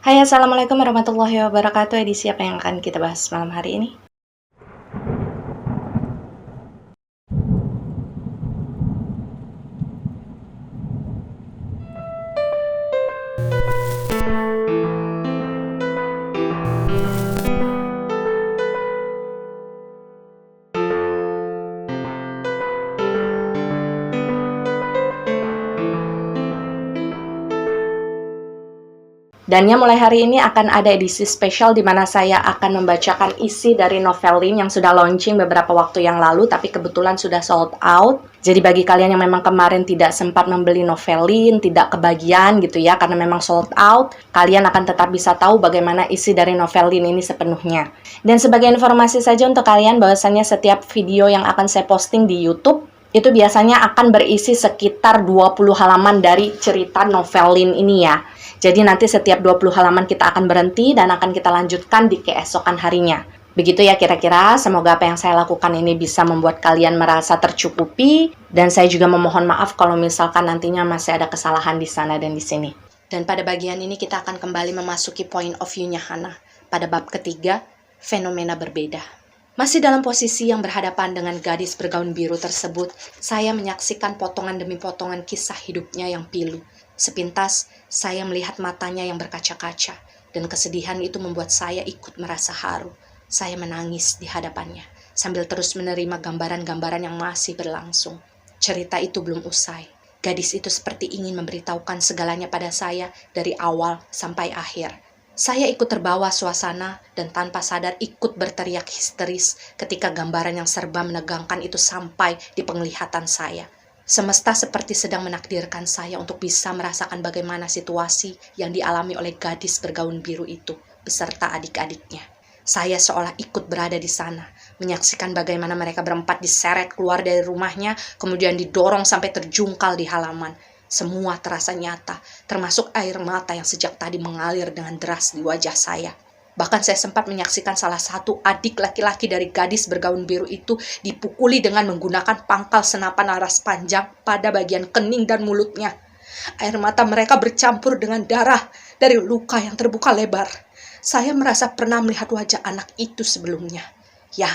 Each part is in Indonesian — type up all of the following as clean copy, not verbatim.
Hai, Assalamualaikum warahmatullahi wabarakatuh. Edisi apa yang akan kita bahas malam hari ini? Dannya mulai hari ini akan ada edisi spesial di mana saya akan membacakan isi dari Novelin yang sudah launching beberapa waktu yang lalu, tapi kebetulan sudah sold out. Jadi bagi kalian yang memang kemarin tidak sempat membeli Novelin, tidak kebagian gitu ya, karena memang sold out, kalian akan tetap bisa tahu bagaimana isi dari Novelin ini sepenuhnya. Dan sebagai informasi saja untuk kalian, bahwasannya setiap video yang akan saya posting di YouTube, itu biasanya akan berisi sekitar 20 halaman dari cerita Novelin ini ya. Jadi nanti setiap 20 halaman kita akan berhenti dan akan kita lanjutkan di keesokan harinya. Begitu ya kira-kira, semoga apa yang saya lakukan ini bisa membuat kalian merasa tercukupi. Dan saya juga memohon maaf kalau misalkan nantinya masih ada kesalahan di sana dan di sini. Dan pada bagian ini kita akan kembali memasuki point of view-nya Hannah. Pada bab ketiga, fenomena berbeda. Masih dalam posisi yang berhadapan dengan gadis bergaun biru tersebut, saya menyaksikan potongan demi potongan kisah hidupnya yang pilu. Sepintas, saya melihat matanya yang berkaca-kaca, dan kesedihan itu membuat saya ikut merasa haru. Saya menangis di hadapannya, sambil terus menerima gambaran-gambaran yang masih berlangsung. Cerita itu belum usai. Gadis itu seperti ingin memberitahukan segalanya pada saya dari awal sampai akhir. Saya ikut terbawa suasana dan tanpa sadar ikut berteriak histeris ketika gambaran yang serba menegangkan itu sampai di penglihatan saya. Semesta seperti sedang menakdirkan saya untuk bisa merasakan bagaimana situasi yang dialami oleh gadis bergaun biru itu beserta adik-adiknya. Saya seolah ikut berada di sana, menyaksikan bagaimana mereka berempat diseret keluar dari rumahnya, kemudian didorong sampai terjungkal di halaman. Semua terasa nyata, termasuk air mata yang sejak tadi mengalir dengan deras di wajah saya. Bahkan saya sempat menyaksikan salah satu adik laki-laki dari gadis bergaun biru itu dipukuli dengan menggunakan pangkal senapan laras panjang pada bagian kening dan mulutnya. Air mata mereka bercampur dengan darah dari luka yang terbuka lebar. Saya merasa pernah melihat wajah anak itu sebelumnya. Ya,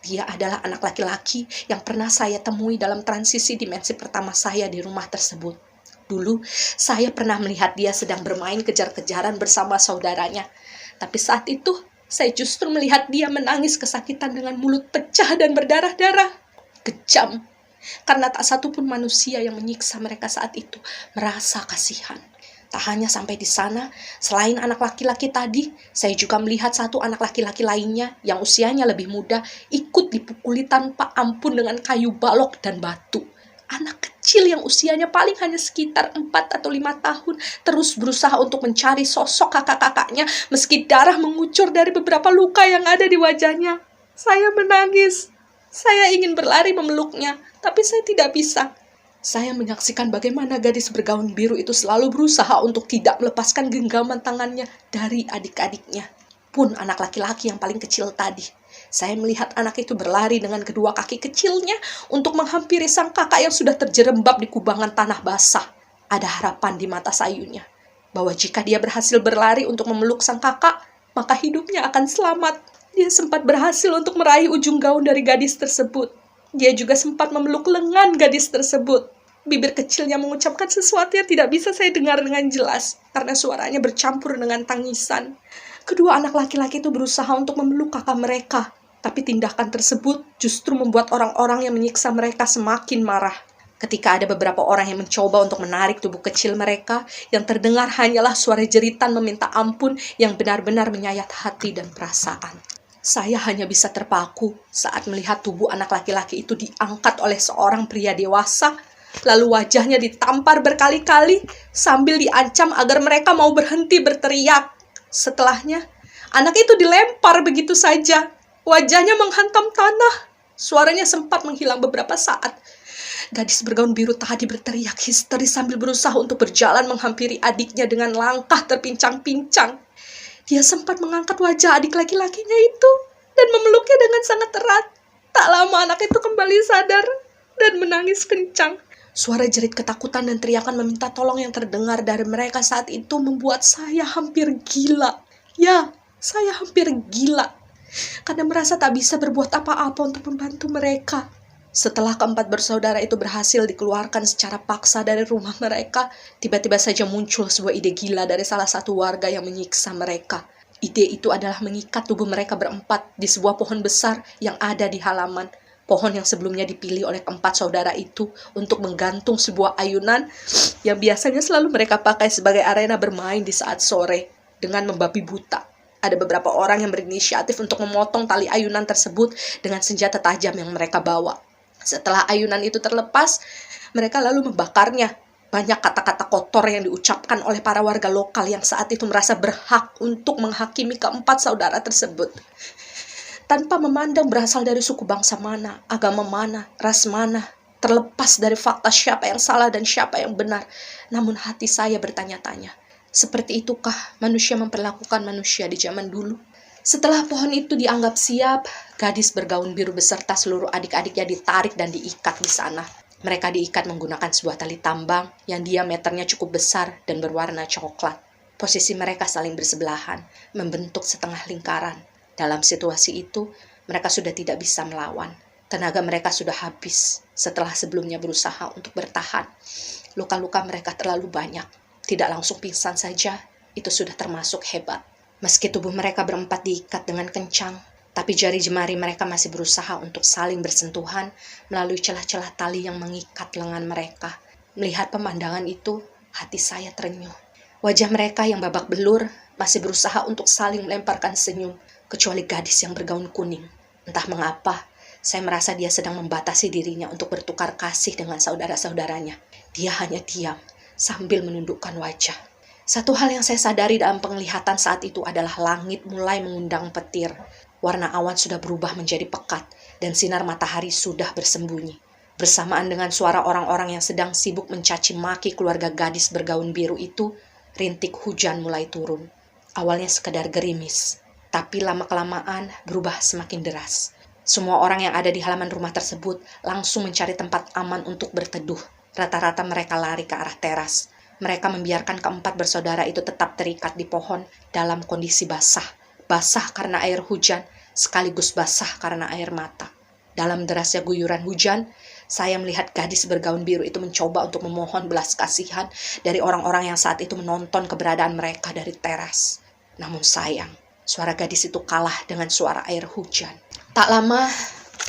dia adalah anak laki-laki yang pernah saya temui dalam transisi dimensi pertama saya di rumah tersebut. Dulu, saya pernah melihat dia sedang bermain kejar-kejaran bersama saudaranya. Tapi saat itu, saya justru melihat dia menangis kesakitan dengan mulut pecah dan berdarah-darah. Kejam, karena tak satupun manusia yang menyiksa mereka saat itu merasa kasihan. Tak hanya sampai di sana, selain anak laki-laki tadi, saya juga melihat satu anak laki-laki lainnya yang usianya lebih muda ikut dipukuli tanpa ampun dengan kayu balok dan batu. Anak kecil yang usianya paling hanya sekitar 4 atau 5 tahun terus berusaha untuk mencari sosok kakak-kakaknya meski darah mengucur dari beberapa luka yang ada di wajahnya. Saya menangis. Saya ingin berlari memeluknya, tapi saya tidak bisa. Saya menyaksikan bagaimana gadis bergaun biru itu selalu berusaha untuk tidak melepaskan genggaman tangannya dari adik-adiknya. Pun anak laki-laki yang paling kecil tadi. Saya melihat anak itu berlari dengan kedua kaki kecilnya untuk menghampiri sang kakak yang sudah terjerembab di kubangan tanah basah. Ada harapan di mata sayunya, bahwa jika dia berhasil berlari untuk memeluk sang kakak, maka hidupnya akan selamat. Dia sempat berhasil untuk meraih ujung gaun dari gadis tersebut. Dia juga sempat memeluk lengan gadis tersebut. Bibir kecilnya mengucapkan sesuatu yang tidak bisa saya dengar dengan jelas, karena suaranya bercampur dengan tangisan. Kedua anak laki-laki itu berusaha untuk memeluk kakak mereka, tapi tindakan tersebut justru membuat orang-orang yang menyiksa mereka semakin marah. Ketika ada beberapa orang yang mencoba untuk menarik tubuh kecil mereka, yang terdengar hanyalah suara jeritan meminta ampun yang benar-benar menyayat hati dan perasaan. Saya hanya bisa terpaku saat melihat tubuh anak laki-laki itu diangkat oleh seorang pria dewasa, lalu wajahnya ditampar berkali-kali sambil diancam agar mereka mau berhenti berteriak. Setelahnya, anak itu dilempar begitu saja. Wajahnya menghantam tanah. Suaranya sempat menghilang beberapa saat. Gadis bergaun biru tadi berteriak histeris sambil berusaha untuk berjalan menghampiri adiknya dengan langkah terpincang-pincang. Dia sempat mengangkat wajah adik laki-lakinya itu dan memeluknya dengan sangat erat. Tak lama anak itu kembali sadar dan menangis kencang. Suara jerit ketakutan dan teriakan meminta tolong yang terdengar dari mereka saat itu membuat saya hampir gila. Ya, saya hampir gila. Karena merasa tak bisa berbuat apa-apa untuk membantu mereka. Setelah keempat bersaudara itu berhasil dikeluarkan secara paksa dari rumah mereka, tiba-tiba saja muncul sebuah ide gila dari salah satu warga yang menyiksa mereka. Ide itu adalah mengikat tubuh mereka berempat di sebuah pohon besar yang ada di halaman. Pohon yang sebelumnya dipilih oleh keempat saudara itu untuk menggantung sebuah ayunan yang biasanya selalu mereka pakai sebagai arena bermain di saat sore dengan membabi buta. Ada beberapa orang yang berinisiatif untuk memotong tali ayunan tersebut dengan senjata tajam yang mereka bawa. Setelah ayunan itu terlepas, mereka lalu membakarnya. Banyak kata-kata kotor yang diucapkan oleh para warga lokal yang saat itu merasa berhak untuk menghakimi keempat saudara tersebut. Tanpa memandang berasal dari suku bangsa mana, agama mana, ras mana, terlepas dari fakta siapa yang salah dan siapa yang benar. Namun hati saya bertanya-tanya, seperti itukah manusia memperlakukan manusia di zaman dulu? Setelah pohon itu dianggap siap, gadis bergaun biru beserta seluruh adik-adiknya ditarik dan diikat di sana. Mereka diikat menggunakan sebuah tali tambang yang diameternya cukup besar dan berwarna coklat. Posisi mereka saling bersebelahan, membentuk setengah lingkaran. Dalam situasi itu, mereka sudah tidak bisa melawan. Tenaga mereka sudah habis setelah sebelumnya berusaha untuk bertahan. Luka-luka mereka terlalu banyak. Tidak langsung pingsan saja, itu sudah termasuk hebat. Meski tubuh mereka berempat diikat dengan kencang, tapi jari jemari mereka masih berusaha untuk saling bersentuhan melalui celah-celah tali yang mengikat lengan mereka. Melihat pemandangan itu, hati saya terenyuh. Wajah mereka yang babak belur masih berusaha untuk saling melemparkan senyum, kecuali gadis yang bergaun kuning. Entah mengapa, saya merasa dia sedang membatasi dirinya untuk bertukar kasih dengan saudara-saudaranya. Dia hanya diam sambil menundukkan wajah. Satu hal yang saya sadari dalam penglihatan saat itu adalah langit mulai mengundang petir. Warna awan sudah berubah menjadi pekat dan sinar matahari sudah bersembunyi. Bersamaan dengan suara orang-orang yang sedang sibuk mencaci maki keluarga gadis bergaun biru itu, rintik hujan mulai turun. Awalnya sekedar gerimis, tapi lama-kelamaan berubah semakin deras. Semua orang yang ada di halaman rumah tersebut langsung mencari tempat aman untuk berteduh. Rata-rata mereka lari ke arah teras. Mereka membiarkan keempat bersaudara itu tetap terikat di pohon dalam kondisi basah. Basah karena air hujan, sekaligus basah karena air mata. Dalam derasnya guyuran hujan, saya melihat gadis bergaun biru itu mencoba untuk memohon belas kasihan dari orang-orang yang saat itu menonton keberadaan mereka dari teras. Namun sayang, suara gadis itu kalah dengan suara air hujan. Tak lama,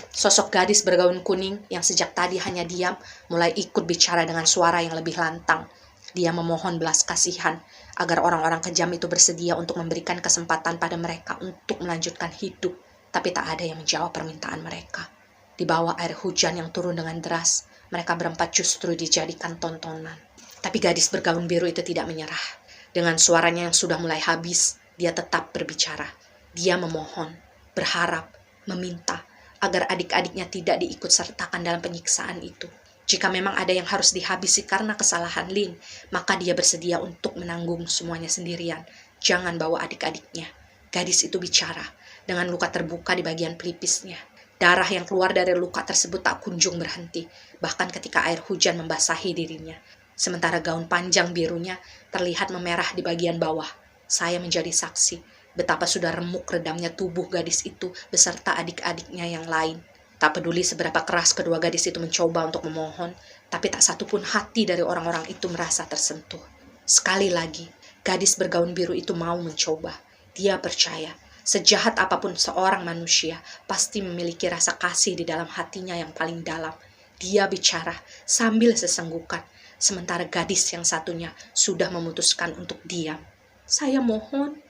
sosok gadis bergaun kuning yang sejak tadi hanya diam mulai ikut bicara dengan suara yang lebih lantang. Dia memohon belas kasihan agar orang-orang kejam itu bersedia untuk memberikan kesempatan pada mereka untuk melanjutkan hidup. Tapi tak ada yang menjawab permintaan mereka. Di bawah air hujan yang turun dengan deras, mereka berempat justru dijadikan tontonan. Tapi gadis bergaun biru itu tidak menyerah. Dengan suaranya yang sudah mulai habis, dia tetap berbicara. Dia memohon, berharap, meminta agar adik-adiknya tidak diikut sertakan dalam penyiksaan itu. Jika memang ada yang harus dihabisi karena kesalahan Lin, maka dia bersedia untuk menanggung semuanya sendirian. Jangan bawa adik-adiknya. Gadis itu bicara dengan luka terbuka di bagian pelipisnya. Darah yang keluar dari luka tersebut tak kunjung berhenti, bahkan ketika air hujan membasahi dirinya. Sementara gaun panjang birunya terlihat memerah di bagian bawah. Saya menjadi saksi betapa sudah remuk redamnya tubuh gadis itu beserta adik-adiknya yang lain. Tak peduli seberapa keras kedua gadis itu mencoba untuk memohon, tapi tak satupun hati dari orang-orang itu merasa tersentuh. Sekali lagi, gadis bergaun biru itu mau mencoba. Dia percaya, sejahat apapun seorang manusia, pasti memiliki rasa kasih di dalam hatinya yang paling dalam. Dia bicara sambil sesenggukan, sementara gadis yang satunya sudah memutuskan untuk diam. Saya mohon,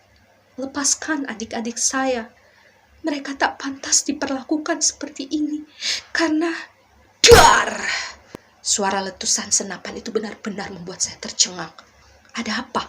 lepaskan adik-adik saya. Mereka tak pantas diperlakukan seperti ini. Karena dar! Suara letusan senapan itu benar-benar membuat saya tercengang. Ada apa?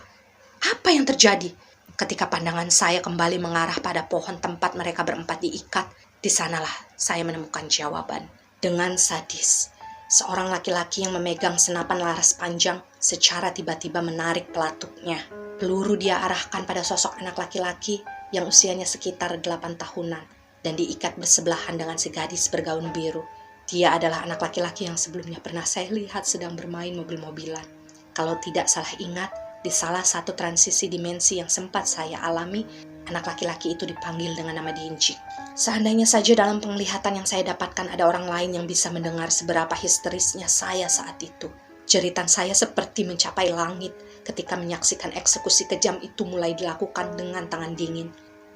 Apa yang terjadi? Ketika pandangan saya kembali mengarah pada pohon tempat mereka berempat diikat, di sanalah saya menemukan jawaban. Dengan sadis, seorang laki-laki yang memegang senapan laras panjang secara tiba-tiba menarik pelatuknya. Peluru dia arahkan pada sosok anak laki-laki yang usianya sekitar 8 tahunan dan diikat bersebelahan dengan si gadis bergaun biru. Dia adalah anak laki-laki yang sebelumnya pernah saya lihat sedang bermain mobil-mobilan. Kalau tidak salah ingat, di salah satu transisi dimensi yang sempat saya alami, anak laki-laki itu dipanggil dengan nama Dinci. Seandainya saja dalam penglihatan yang saya dapatkan ada orang lain yang bisa mendengar seberapa histerisnya saya saat itu. Jeritan saya seperti mencapai langit ketika menyaksikan eksekusi kejam itu mulai dilakukan dengan tangan dingin.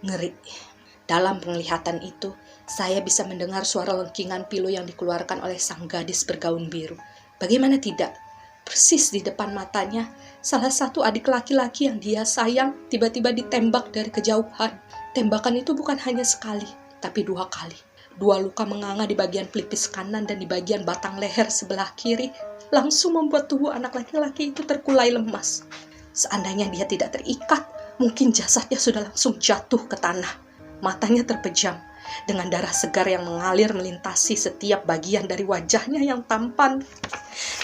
Ngeri. Dalam penglihatan itu, saya bisa mendengar suara lengkingan pilu yang dikeluarkan oleh sang gadis bergaun biru. Bagaimana tidak? Persis di depan matanya, salah satu adik laki-laki yang dia sayang tiba-tiba ditembak dari kejauhan. Tembakan itu bukan hanya sekali, tapi 2 kali. 2 luka menganga di bagian pelipis kanan dan di bagian batang leher sebelah kiri langsung membuat tubuh anak laki-laki itu terkulai lemas. Seandainya dia tidak terikat, mungkin jasadnya sudah langsung jatuh ke tanah. Matanya terpejam, dengan darah segar yang mengalir melintasi setiap bagian dari wajahnya yang tampan.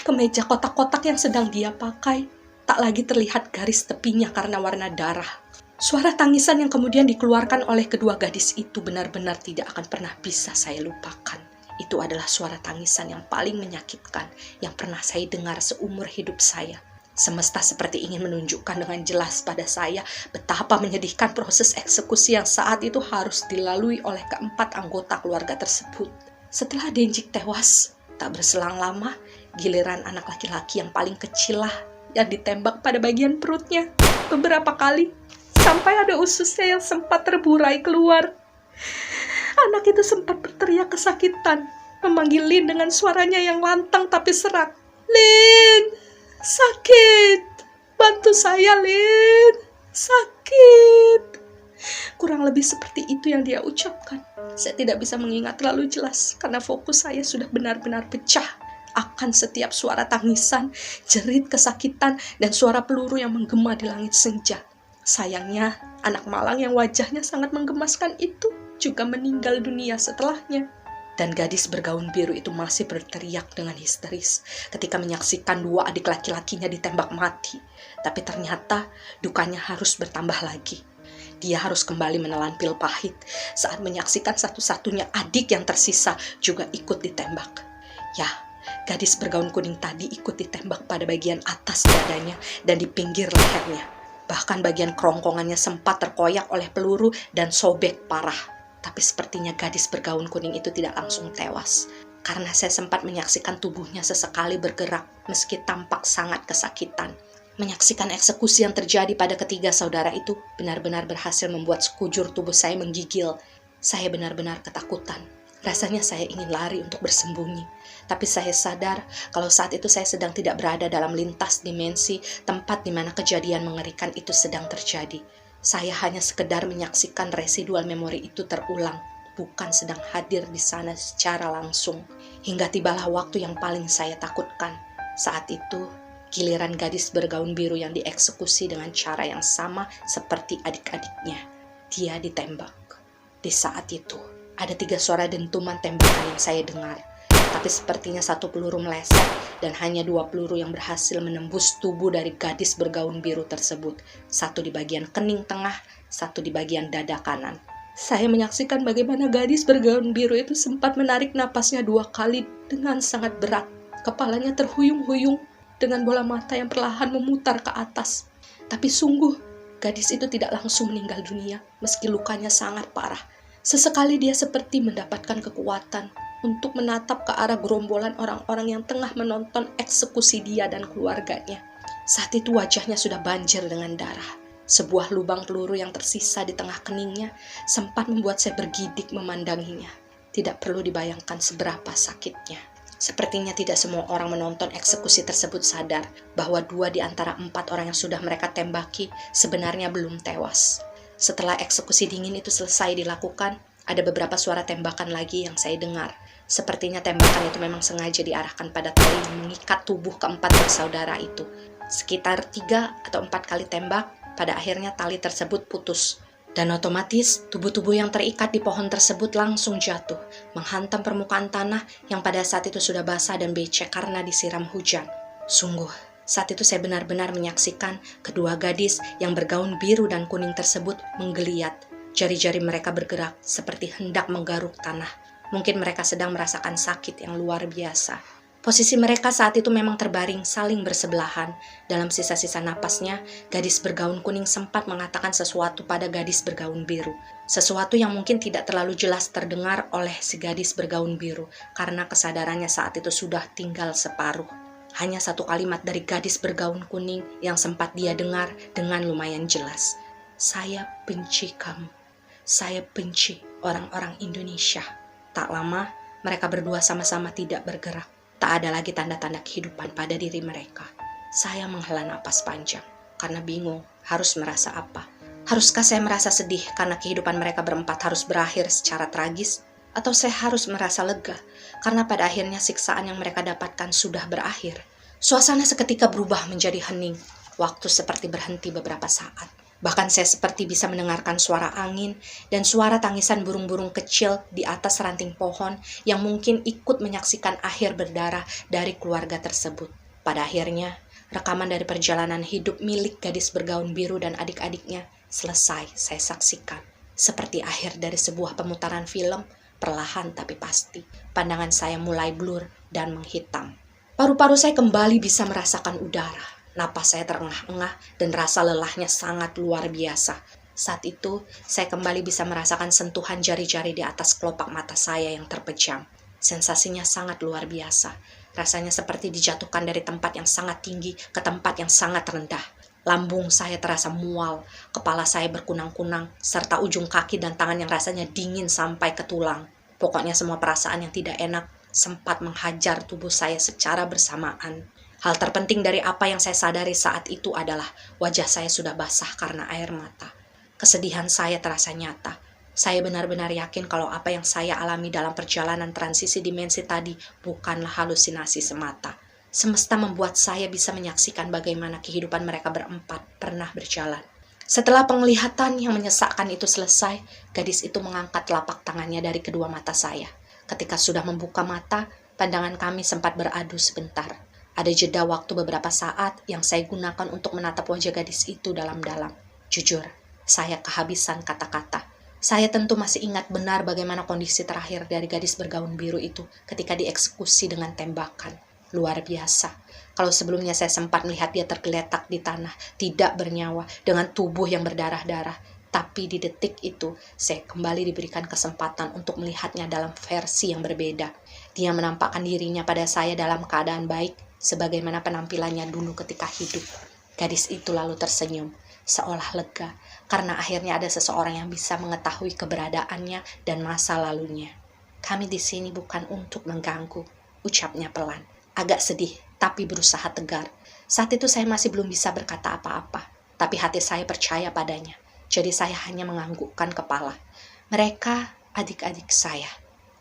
Kemeja kotak-kotak yang sedang dia pakai tak lagi terlihat garis tepinya karena warna darah. Suara tangisan yang kemudian dikeluarkan oleh kedua gadis itu benar-benar tidak akan pernah bisa saya lupakan. Itu adalah suara tangisan yang paling menyakitkan yang pernah saya dengar seumur hidup saya. Semesta seperti ingin menunjukkan dengan jelas pada saya betapa menyedihkan proses eksekusi yang saat itu harus dilalui oleh keempat anggota keluarga tersebut. Setelah Denjik tewas, tak berselang lama, giliran anak laki-laki yang paling kecil lah yang ditembak pada bagian perutnya beberapa kali, sampai ada ususnya yang sempat terburai keluar. Anak itu sempat berteriak kesakitan, memanggil Lin dengan suaranya yang lantang tapi serak. "Lin! Sakit! Bantu saya, Lin! Sakit!" Kurang lebih seperti itu yang dia ucapkan. Saya tidak bisa mengingat terlalu jelas karena fokus saya sudah benar-benar pecah akan setiap suara tangisan, jerit kesakitan, dan suara peluru yang menggema di langit senja. Sayangnya, anak malang yang wajahnya sangat menggemaskan itu juga meninggal dunia setelahnya. Dan gadis bergaun biru itu masih berteriak dengan histeris ketika menyaksikan 2 adik laki-lakinya ditembak mati. Tapi ternyata dukanya harus bertambah lagi. Dia harus kembali menelan pil pahit saat menyaksikan satu-satunya adik yang tersisa juga ikut ditembak. Ya, gadis bergaun kuning tadi ikut ditembak pada bagian atas dadanya dan di pinggir lehernya. Bahkan bagian kerongkongannya sempat terkoyak oleh peluru dan sobek parah. Tapi sepertinya gadis bergaun kuning itu tidak langsung tewas, karena saya sempat menyaksikan tubuhnya sesekali bergerak meski tampak sangat kesakitan. Menyaksikan eksekusi yang terjadi pada ketiga saudara itu benar-benar berhasil membuat sekujur tubuh saya menggigil. Saya benar-benar ketakutan. Rasanya saya ingin lari untuk bersembunyi. Tapi saya sadar kalau saat itu saya sedang tidak berada dalam lintas dimensi tempat di mana kejadian mengerikan itu sedang terjadi. Saya hanya sekedar menyaksikan residual memori itu terulang, bukan sedang hadir di sana secara langsung. Hingga tibalah waktu yang paling saya takutkan. Saat itu, giliran gadis bergaun biru yang dieksekusi dengan cara yang sama seperti adik-adiknya. Dia ditembak. Di saat itu, ada 3 suara dentuman tembakan yang saya dengar. Tapi sepertinya 1 peluru meleset dan hanya 2 peluru yang berhasil menembus tubuh dari gadis bergaun biru tersebut. 1 di bagian kening tengah, 1 di bagian dada kanan. Saya menyaksikan bagaimana gadis bergaun biru itu sempat menarik napasnya 2 kali dengan sangat berat. Kepalanya terhuyung-huyung dengan bola mata yang perlahan memutar ke atas. Tapi sungguh, gadis itu tidak langsung meninggal dunia meski lukanya sangat parah. Sesekali dia seperti mendapatkan kekuatan untuk menatap ke arah gerombolan orang-orang yang tengah menonton eksekusi dia dan keluarganya. Saat itu wajahnya sudah banjir dengan darah. Sebuah lubang peluru yang tersisa di tengah keningnya sempat membuat saya bergidik memandanginya. Tidak perlu dibayangkan seberapa sakitnya. Sepertinya tidak semua orang menonton eksekusi tersebut sadar bahwa 2 di antara 4 orang yang sudah mereka tembaki sebenarnya belum tewas. Setelah eksekusi dingin itu selesai dilakukan, ada beberapa suara tembakan lagi yang saya dengar. Sepertinya tembakan itu memang sengaja diarahkan pada tali yang mengikat tubuh keempat bersaudara itu. Sekitar 3 atau 4 kali tembak, pada akhirnya tali tersebut putus. Dan otomatis tubuh-tubuh yang terikat di pohon tersebut langsung jatuh, menghantam permukaan tanah yang pada saat itu sudah basah dan becek karena disiram hujan. Sungguh, saat itu saya benar-benar menyaksikan kedua gadis yang bergaun biru dan kuning tersebut menggeliat. Jari-jari mereka bergerak seperti hendak menggaruk tanah. Mungkin mereka sedang merasakan sakit yang luar biasa. Posisi mereka saat itu memang terbaring saling bersebelahan. Dalam sisa-sisa napasnya, gadis bergaun kuning sempat mengatakan sesuatu pada gadis bergaun biru. Sesuatu yang mungkin tidak terlalu jelas terdengar oleh si gadis bergaun biru, karena kesadarannya saat itu sudah tinggal separuh. Hanya satu kalimat dari gadis bergaun kuning yang sempat dia dengar dengan lumayan jelas. Saya benci kamu. Saya benci orang-orang Indonesia. Tak lama, mereka berdua sama-sama tidak bergerak. Tak ada lagi tanda-tanda kehidupan pada diri mereka. Saya menghela napas panjang, karena bingung harus merasa apa. Haruskah saya merasa sedih karena kehidupan mereka berempat harus berakhir secara tragis? Atau saya harus merasa lega, karena pada akhirnya siksaan yang mereka dapatkan sudah berakhir? Suasana seketika berubah menjadi hening. Waktu seperti berhenti beberapa saat. Bahkan saya seperti bisa mendengarkan suara angin dan suara tangisan burung-burung kecil di atas ranting pohon yang mungkin ikut menyaksikan akhir berdarah dari keluarga tersebut. Pada akhirnya, rekaman dari perjalanan hidup milik gadis bergaun biru dan adik-adiknya selesai saya saksikan. Seperti akhir dari sebuah pemutaran film, perlahan tapi pasti. Pandangan saya mulai blur dan menghitam. Paru-paru saya kembali bisa merasakan udara. Napas saya terengah-engah dan rasa lelahnya sangat luar biasa. Saat itu, saya kembali bisa merasakan sentuhan jari-jari di atas kelopak mata saya yang terpejam. Sensasinya sangat luar biasa. Rasanya seperti dijatuhkan dari tempat yang sangat tinggi ke tempat yang sangat rendah. Lambung saya terasa mual, kepala saya berkunang-kunang, serta ujung kaki dan tangan yang rasanya dingin sampai ke tulang. Pokoknya semua perasaan yang tidak enak sempat menghajar tubuh saya secara bersamaan. Hal terpenting dari apa yang saya sadari saat itu adalah wajah saya sudah basah karena air mata. Kesedihan saya terasa nyata. Saya benar-benar yakin kalau apa yang saya alami dalam perjalanan transisi dimensi tadi bukanlah halusinasi semata. Semesta membuat saya bisa menyaksikan bagaimana kehidupan mereka berempat pernah berjalan. Setelah penglihatan yang menyesakkan itu selesai, gadis itu mengangkat telapak tangannya dari kedua mata saya. Ketika sudah membuka mata, pandangan kami sempat beradu sebentar. Ada jeda waktu beberapa saat yang saya gunakan untuk menatap wajah gadis itu dalam-dalam. Jujur, saya kehabisan kata-kata. Saya tentu masih ingat benar bagaimana kondisi terakhir dari gadis bergaun biru itu ketika dieksekusi dengan tembakan. Luar biasa. Kalau sebelumnya saya sempat melihat dia tergeletak di tanah, tidak bernyawa, dengan tubuh yang berdarah-darah. Tapi di detik itu, saya kembali diberikan kesempatan untuk melihatnya dalam versi yang berbeda. Dia menampakkan dirinya pada saya dalam keadaan baik, sebagaimana penampilannya dulu ketika hidup. Gadis itu lalu tersenyum, seolah lega, karena akhirnya ada seseorang yang bisa mengetahui keberadaannya dan masa lalunya. Kami di sini bukan untuk mengganggu, ucapnya pelan, agak sedih, tapi berusaha tegar. Saat itu saya masih belum bisa berkata apa-apa, tapi hati saya percaya padanya. Jadi saya hanya menganggukkan kepala. Mereka adik-adik saya.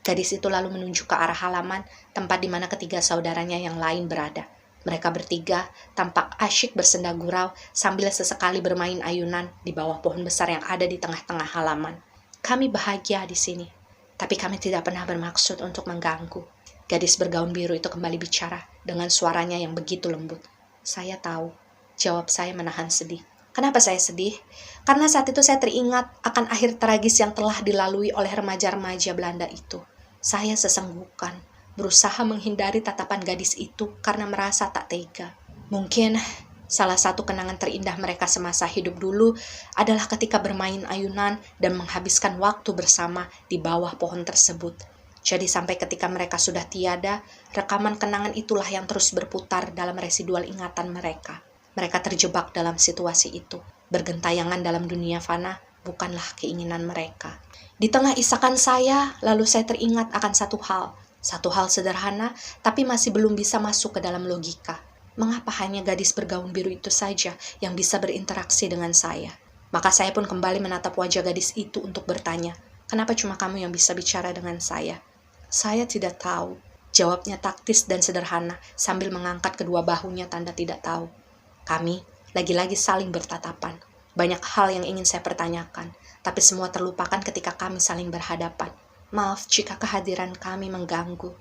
Gadis itu lalu menunjuk ke arah halaman, tempat di mana ketiga saudaranya yang lain berada. Mereka bertiga tampak asyik bersenda gurau sambil sesekali bermain ayunan di bawah pohon besar yang ada di tengah-tengah halaman. Kami bahagia di sini, tapi kami tidak pernah bermaksud untuk mengganggu. Gadis bergaun biru itu kembali bicara dengan suaranya yang begitu lembut. Saya tahu, jawab saya menahan sedih. Kenapa saya sedih? Karena saat itu saya teringat akan akhir tragis yang telah dilalui oleh remaja-remaja Belanda itu. Saya sesenggukan, berusaha menghindari tatapan gadis itu karena merasa tak tega. Mungkin salah satu kenangan terindah mereka semasa hidup dulu adalah ketika bermain ayunan dan menghabiskan waktu bersama di bawah pohon tersebut. Jadi sampai ketika mereka sudah tiada, rekaman kenangan itulah yang terus berputar dalam residual ingatan mereka. Mereka terjebak dalam situasi itu. Bergentayangan dalam dunia fana bukanlah keinginan mereka. Di tengah isakan saya, lalu saya teringat akan satu hal. Satu hal sederhana, tapi masih belum bisa masuk ke dalam logika. Mengapa hanya gadis bergaun biru itu saja yang bisa berinteraksi dengan saya? Maka saya pun kembali menatap wajah gadis itu untuk bertanya, kenapa cuma kamu yang bisa bicara dengan saya? Saya tidak tahu. Jawabnya taktis dan sederhana sambil mengangkat kedua bahunya tanda tidak tahu. Kami lagi-lagi saling bertatapan. Banyak hal yang ingin saya pertanyakan, tapi semua terlupakan ketika kami saling berhadapan. Maaf jika kehadiran kami mengganggu.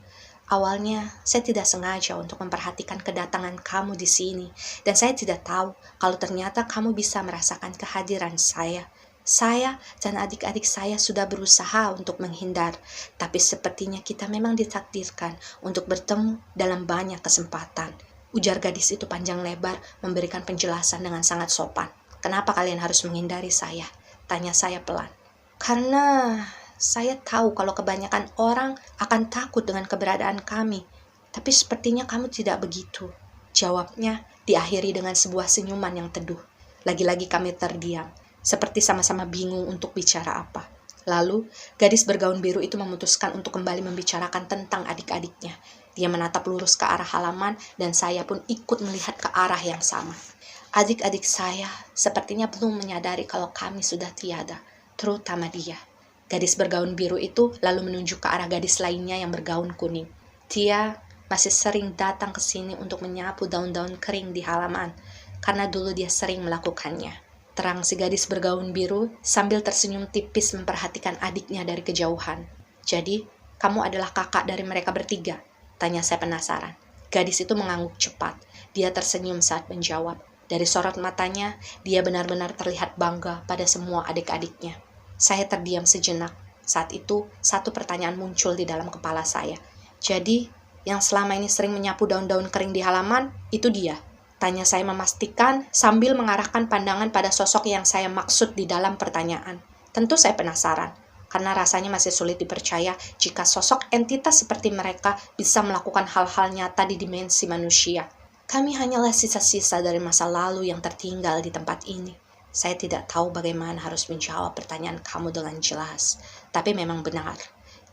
Awalnya, saya tidak sengaja untuk memperhatikan kedatangan kamu di sini, dan saya tidak tahu kalau ternyata kamu bisa merasakan kehadiran saya. Saya dan adik-adik saya sudah berusaha untuk menghindar, tapi sepertinya kita memang ditakdirkan untuk bertemu dalam banyak kesempatan. Ujar gadis itu panjang lebar, memberikan penjelasan dengan sangat sopan. Kenapa kalian harus menghindari saya? Tanya saya pelan. Karena saya tahu kalau kebanyakan orang akan takut dengan keberadaan kami. Tapi sepertinya kamu tidak begitu. Jawabnya diakhiri dengan sebuah senyuman yang teduh. Lagi-lagi kami terdiam, seperti sama-sama bingung untuk bicara apa. Lalu, gadis bergaun biru itu memutuskan untuk kembali membicarakan tentang adik-adiknya. Dia menatap lurus ke arah halaman dan saya pun ikut melihat ke arah yang sama. Adik-adik saya sepertinya belum menyadari kalau kami sudah tiada, terutama dia. Gadis bergaun biru itu lalu menunjuk ke arah gadis lainnya yang bergaun kuning. Dia masih sering datang ke sini untuk menyapu daun-daun kering di halaman, karena dulu dia sering melakukannya. Terang si gadis bergaun biru sambil tersenyum tipis memperhatikan adiknya dari kejauhan. Jadi, kamu adalah kakak dari mereka bertiga? Tanya saya penasaran. Gadis itu mengangguk cepat. Dia tersenyum saat menjawab. Dari sorot matanya, dia benar-benar terlihat bangga pada semua adik-adiknya. Saya terdiam sejenak. Saat itu, satu pertanyaan muncul di dalam kepala saya. Jadi, yang selama ini sering menyapu daun-daun kering di halaman, itu dia? Tanya saya memastikan sambil mengarahkan pandangan pada sosok yang saya maksud di dalam pertanyaan. Tentu saya penasaran, karena rasanya masih sulit dipercaya jika sosok entitas seperti mereka bisa melakukan hal-hal nyata di dimensi manusia. Kami hanyalah sisa-sisa dari masa lalu yang tertinggal di tempat ini. Saya tidak tahu bagaimana harus menjawab pertanyaan kamu dengan jelas, tapi memang benar.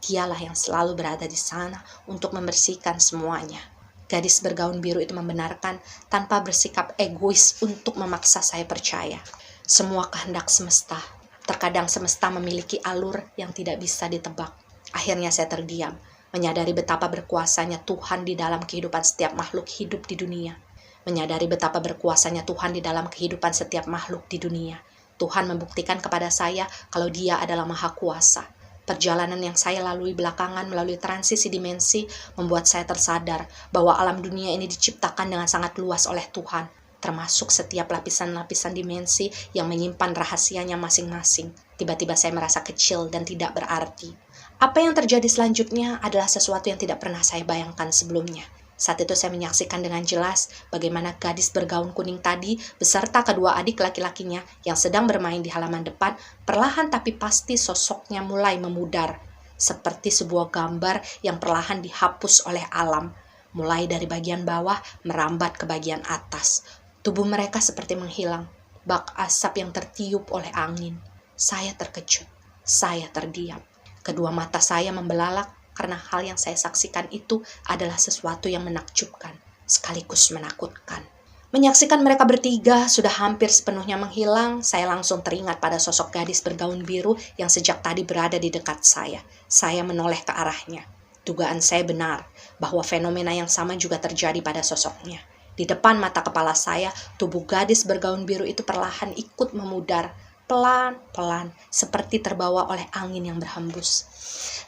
Dialah yang selalu berada di sana untuk membersihkan semuanya. Gadis bergaun biru itu membenarkan tanpa bersikap egois untuk memaksa saya percaya. Semua kehendak semesta. Terkadang semesta memiliki alur yang tidak bisa ditebak. Akhirnya saya terdiam, menyadari betapa berkuasanya Tuhan di dalam kehidupan setiap makhluk hidup di dunia. Menyadari betapa berkuasanya Tuhan di dalam kehidupan setiap makhluk di dunia. Tuhan membuktikan kepada saya kalau Dia adalah Maha Kuasa. Perjalanan yang saya lalui belakangan melalui transisi dimensi membuat saya tersadar bahwa alam dunia ini diciptakan dengan sangat luas oleh Tuhan, termasuk setiap lapisan-lapisan dimensi yang menyimpan rahasianya masing-masing. Tiba-tiba saya merasa kecil dan tidak berarti. Apa yang terjadi selanjutnya adalah sesuatu yang tidak pernah saya bayangkan sebelumnya. Saat itu saya menyaksikan dengan jelas bagaimana gadis bergaun kuning tadi beserta kedua adik laki-lakinya yang sedang bermain di halaman depan, perlahan tapi pasti sosoknya mulai memudar. Seperti sebuah gambar yang perlahan dihapus oleh alam. Mulai dari bagian bawah merambat ke bagian atas. Tubuh mereka seperti menghilang, bak asap yang tertiup oleh angin. Saya terkejut, saya terdiam. Kedua mata saya membelalak. Karena hal yang saya saksikan itu adalah sesuatu yang menakjubkan, sekaligus menakutkan. Menyaksikan mereka bertiga sudah hampir sepenuhnya menghilang, saya langsung teringat pada sosok gadis bergaun biru yang sejak tadi berada di dekat saya. Saya menoleh ke arahnya. Dugaan saya benar, bahwa fenomena yang sama juga terjadi pada sosoknya. Di depan mata kepala saya, tubuh gadis bergaun biru itu perlahan ikut memudar, pelan-pelan, seperti terbawa oleh angin yang berhembus.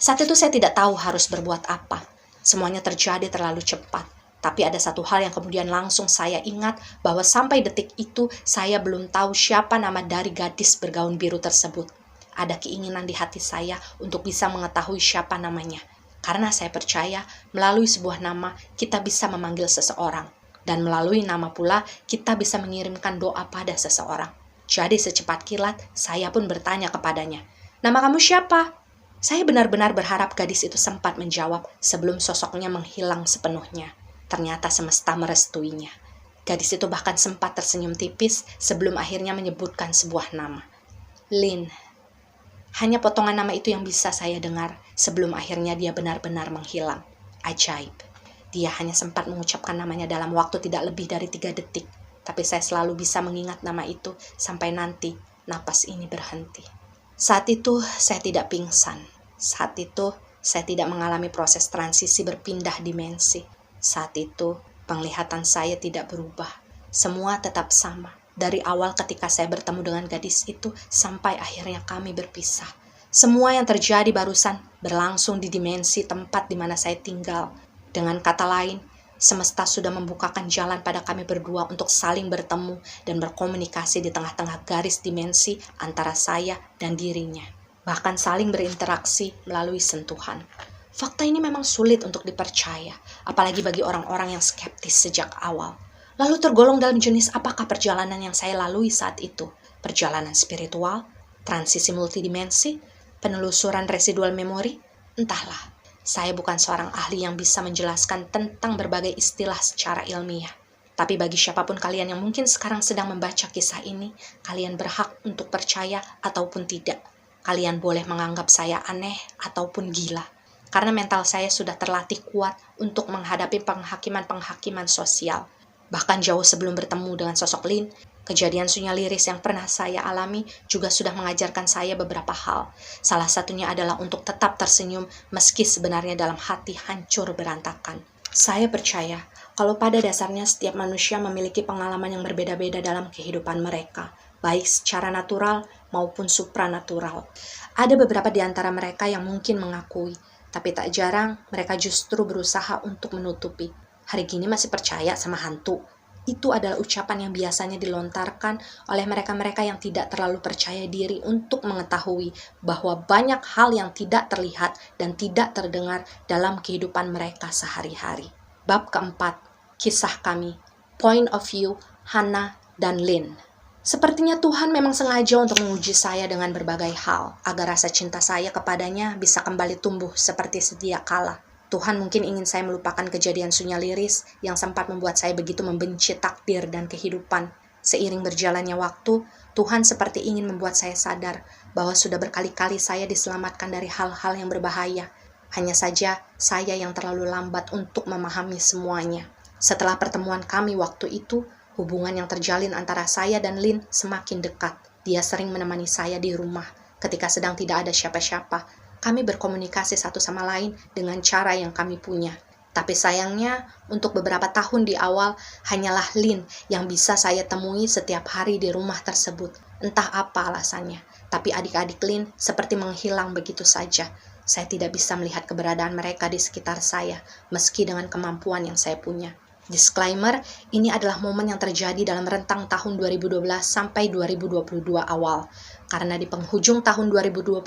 Saat itu saya tidak tahu harus berbuat apa. Semuanya terjadi terlalu cepat. Tapi ada satu hal yang kemudian langsung saya ingat bahwa sampai detik itu saya belum tahu siapa nama dari gadis bergaun biru tersebut. Ada keinginan di hati saya untuk bisa mengetahui siapa namanya. Karena saya percaya melalui sebuah nama kita bisa memanggil seseorang. Dan melalui nama pula kita bisa mengirimkan doa pada seseorang. Jadi secepat kilat saya pun bertanya kepadanya, "Nama kamu siapa?" Saya benar-benar berharap gadis itu sempat menjawab sebelum sosoknya menghilang sepenuhnya. Ternyata semesta merestuinya. Gadis itu bahkan sempat tersenyum tipis sebelum akhirnya menyebutkan sebuah nama. Lin. Hanya potongan nama itu yang bisa saya dengar sebelum akhirnya dia benar-benar menghilang. Ajaib. Dia hanya sempat mengucapkan namanya dalam waktu tidak lebih dari 3 detik. Tapi saya selalu bisa mengingat nama itu sampai nanti napas ini berhenti. Saat itu saya tidak pingsan. Saat itu saya tidak mengalami proses transisi berpindah dimensi. Saat itu penglihatan saya tidak berubah. Semua tetap sama. Dari awal ketika saya bertemu dengan gadis itu sampai akhirnya kami berpisah. Semua yang terjadi barusan berlangsung di dimensi tempat di mana saya tinggal. Dengan kata lain, Semesta sudah membukakan jalan pada kami berdua untuk saling bertemu dan berkomunikasi di tengah-tengah garis dimensi antara saya dan dirinya. Bahkan saling berinteraksi melalui sentuhan. Fakta ini memang sulit untuk dipercaya, apalagi bagi orang-orang yang skeptis sejak awal. Lalu tergolong dalam jenis apakah perjalanan yang saya lalui saat itu? Perjalanan spiritual? Transisi multidimensi? Penelusuran residual memori? Entahlah. Saya bukan seorang ahli yang bisa menjelaskan tentang berbagai istilah secara ilmiah. Tapi bagi siapapun kalian yang mungkin sekarang sedang membaca kisah ini, kalian berhak untuk percaya ataupun tidak. Kalian boleh menganggap saya aneh ataupun gila. Karena mental saya sudah terlatih kuat untuk menghadapi penghakiman-penghakiman sosial. Bahkan jauh sebelum bertemu dengan sosok Lin, kejadian Sunya Liris yang pernah saya alami juga sudah mengajarkan saya beberapa hal. Salah satunya adalah untuk tetap tersenyum meski sebenarnya dalam hati hancur berantakan. Saya percaya kalau pada dasarnya setiap manusia memiliki pengalaman yang berbeda-beda dalam kehidupan mereka, baik secara natural maupun supranatural. Ada beberapa di antara mereka yang mungkin mengakui, tapi tak jarang mereka justru berusaha untuk menutupi. Hari gini masih percaya sama hantu. Itu adalah ucapan yang biasanya dilontarkan oleh mereka-mereka yang tidak terlalu percaya diri untuk mengetahui bahwa banyak hal yang tidak terlihat dan tidak terdengar dalam kehidupan mereka sehari-hari. Bab keempat, kisah kami, point of view Hannah dan Lin. Sepertinya Tuhan memang sengaja untuk menguji saya dengan berbagai hal, agar rasa cinta saya kepadanya bisa kembali tumbuh seperti sedia kala. Tuhan mungkin ingin saya melupakan kejadian Sunya Liris yang sempat membuat saya begitu membenci takdir dan kehidupan. Seiring berjalannya waktu, Tuhan seperti ingin membuat saya sadar bahwa sudah berkali-kali saya diselamatkan dari hal-hal yang berbahaya. Hanya saja, saya yang terlalu lambat untuk memahami semuanya. Setelah pertemuan kami waktu itu, hubungan yang terjalin antara saya dan Lin semakin dekat. Dia sering menemani saya di rumah ketika sedang tidak ada siapa-siapa. Kami berkomunikasi satu sama lain dengan cara yang kami punya. Tapi sayangnya, untuk beberapa tahun di awal, hanyalah Lin yang bisa saya temui setiap hari di rumah tersebut. Entah apa alasannya, tapi adik-adik Lin seperti menghilang begitu saja. Saya tidak bisa melihat keberadaan mereka di sekitar saya, meski dengan kemampuan yang saya punya. Disclaimer, ini adalah momen yang terjadi dalam rentang tahun 2012 sampai 2022 awal. Karena di penghujung tahun 2022,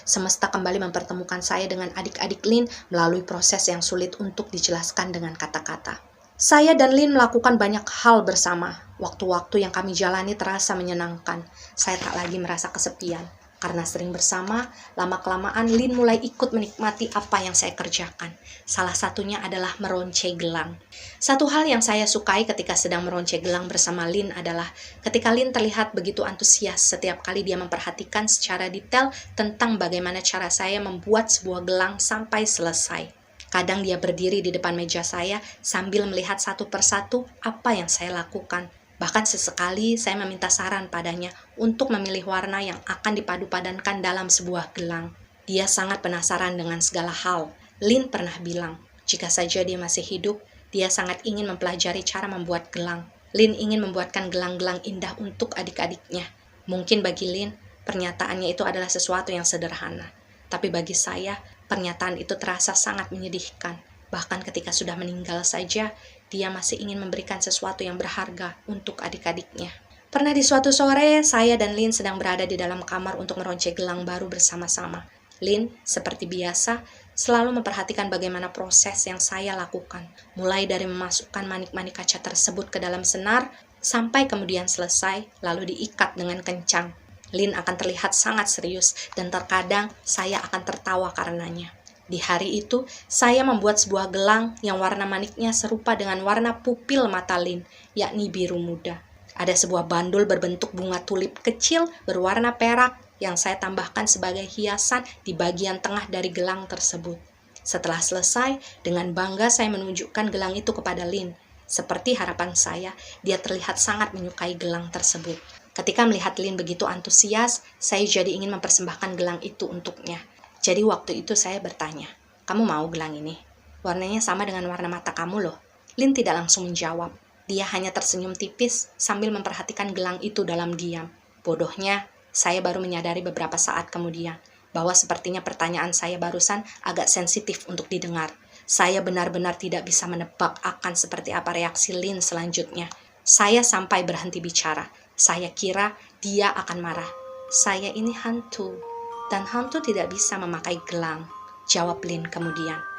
semesta kembali mempertemukan saya dengan adik-adik Lin melalui proses yang sulit untuk dijelaskan dengan kata-kata. Saya dan Lin melakukan banyak hal bersama. Waktu-waktu yang kami jalani terasa menyenangkan. Saya tak lagi merasa kesepian. Karena sering bersama, lama-kelamaan Lin mulai ikut menikmati apa yang saya kerjakan. Salah satunya adalah meronce gelang. Satu hal yang saya sukai ketika sedang meronce gelang bersama Lin adalah ketika Lin terlihat begitu antusias setiap kali dia memperhatikan secara detail tentang bagaimana cara saya membuat sebuah gelang sampai selesai. Kadang dia berdiri di depan meja saya sambil melihat satu persatu apa yang saya lakukan. Bahkan sesekali saya meminta saran padanya untuk memilih warna yang akan dipadu-padankan dalam sebuah gelang. Dia sangat penasaran dengan segala hal. Lin pernah bilang, jika saja dia masih hidup, dia sangat ingin mempelajari cara membuat gelang. Lin ingin membuatkan gelang-gelang indah untuk adik-adiknya. Mungkin bagi Lin, pernyataannya itu adalah sesuatu yang sederhana. Tapi bagi saya, pernyataan itu terasa sangat menyedihkan. Bahkan ketika sudah meninggal saja, dia masih ingin memberikan sesuatu yang berharga untuk adik-adiknya. Pernah di suatu sore, saya dan Lin sedang berada di dalam kamar untuk meronce gelang baru bersama-sama. Lin, seperti biasa, selalu memperhatikan bagaimana proses yang saya lakukan. Mulai dari memasukkan manik-manik kaca tersebut ke dalam senar, sampai kemudian selesai, lalu diikat dengan kencang. Lin akan terlihat sangat serius, dan terkadang saya akan tertawa karenanya. Di hari itu, saya membuat sebuah gelang yang warna maniknya serupa dengan warna pupil mata Lin, yakni biru muda. Ada sebuah bandul berbentuk bunga tulip kecil berwarna perak yang saya tambahkan sebagai hiasan di bagian tengah dari gelang tersebut. Setelah selesai, dengan bangga saya menunjukkan gelang itu kepada Lin. Seperti harapan saya, dia terlihat sangat menyukai gelang tersebut. Ketika melihat Lin begitu antusias, saya jadi ingin mempersembahkan gelang itu untuknya. Jadi waktu itu saya bertanya, "Kamu mau gelang ini? Warnanya sama dengan warna mata kamu loh." Lin tidak langsung menjawab. Dia hanya tersenyum tipis sambil memperhatikan gelang itu dalam diam. Bodohnya, saya baru menyadari beberapa saat kemudian bahwa sepertinya pertanyaan saya barusan agak sensitif untuk didengar. Saya benar-benar tidak bisa menebak akan seperti apa reaksi Lin selanjutnya. Saya sampai berhenti bicara. Saya kira dia akan marah. Saya ini hantu, dan hantu tidak bisa memakai gelang, jawab Lin kemudian.